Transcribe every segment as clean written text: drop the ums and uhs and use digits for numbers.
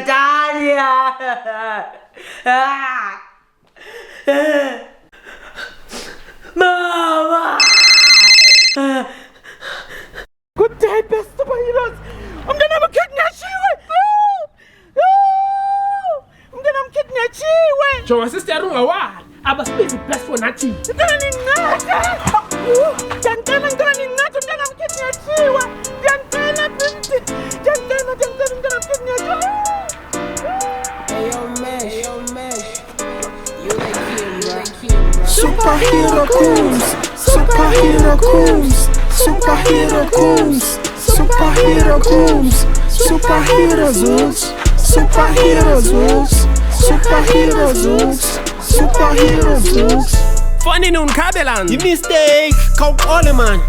Tanya. Mama. Good day, best superheroes. I'm gonna have a kidnap I'm gonna have a kidnap you. Jonga sister ungawali abasibizi plus for nathi. Ngicela ninqathe. Ngicela ninqathe ngicela ukidnap. Ngicela binti. Ngicela ngicela ukidnap. Ayo mesh. You like him, bro. Superhero Coombs. Superhero Coombs. Superhero Coombs. Superhero Coombs. Superhero Zooks. Superhero Zooks. Superhero Zooks. Superhero Zooks. Funny nun kabelan. The mistake. Count all man.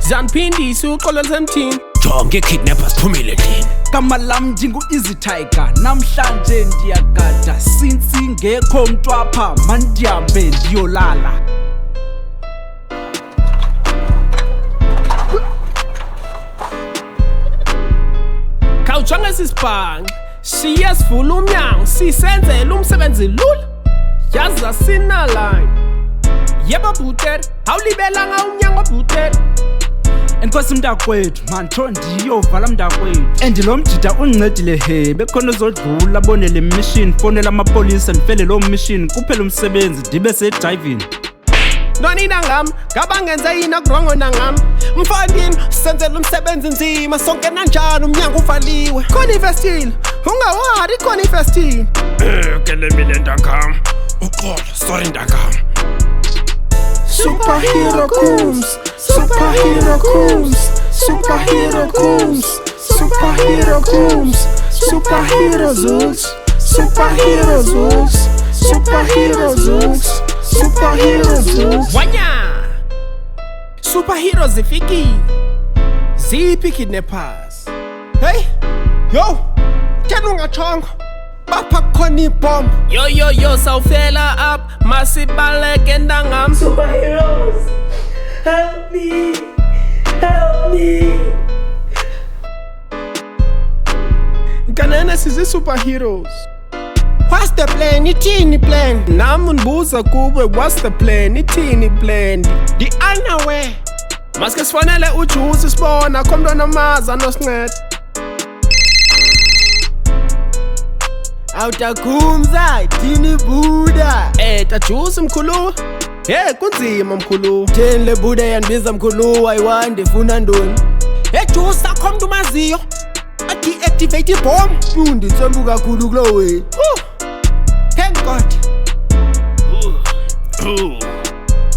Zanpindi suqolo semthini. Jonke kidnappers phumile endlini. Gama lam ndingu Easy Tiger. Namhlanje ndiyagada since ngekho umuntu apha mandihambe ndiyolala. Khawujonge sisibhangi. Siyasivula umnyango sisenzela umsebenzi lula. Yazi asina line. Yebo bhutere, awulibelanga umnyango bhutere. Enkosi mntakwethu mantho ndiyovala mntakwethu and lo mjida undincedile he bekhona uzodlula bone le mission fonela amapolisa ndifele lo mission kuphela umsebenzi ndibe sediving. Nonina ngam, ngabangenze yini akurongo nangam. Mfandini senzela umsebenzi nzima sonke nanjani umnyango uvaliwe. Khona investile, ungawari khona investile. Kele mina ndangam. Uxolo, sorry ndangam. Superhero Coombs. Superhero Coombs. Superhero Coombs. Superhero Coombs. Superhero Zooks. Superhero Zooks. Superhero Zooks. Superhero Zooks. Wanya! Superheroes zifiki. Ziphi kidnappers? Hey! Yo! Kena ungachongo. Bapha khona ibomb. Yo, sawufela up. Masibaleke ndangam. Superheroes, help me. Kanene sizi superheroes. What's the plan? Ithini plan? Nami ngibuza kuwe what's the plan? Ithini plan? The unaware. Maske sifanele ujuice sibona komntwana maza nosincede. Awutakhumza ithini Buddha. Tajuice mkhulu. Kunzima mkhulu. Theni le Buddha yandibiza mkhulu ayiwande ifuna ntoni? Juice akho mntu maziyo. Deactivate ibomb. Ndithemba kakhulu kulo way. Thank God.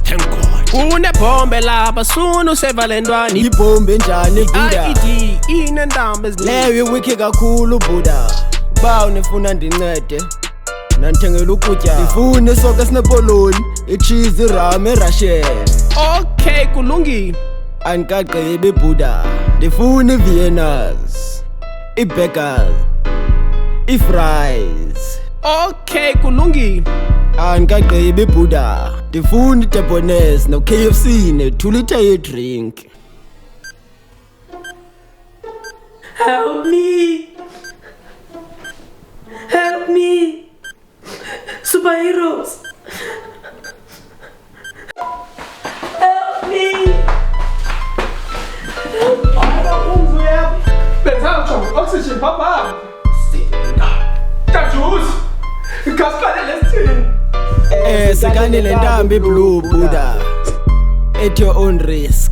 Thank God. Unebombe lapha sunu sevalendwani. Ibombe njani Buddha? ID inentambo eziningi. Leyo wiki kakhulu Buddha. Ba unifuna ndincede. Nandithengela ukutya. Ndifune sonke sinepoloni, icheese, iram, irashen. Okay, kulungile. Andikagqibi Buddha. Ndifuna iVienas, iburgers, ifries. Okay, kulungile. Andikagqibi Buddha. Ndifuna iDebonaise no-KFC ne-2 litre ye-drink. Help me. Superheroes. Help me. Oxygen, papa. Tajuice. Kasikale lesithini. Sekanile ntambi blue Buddha. At your own risk.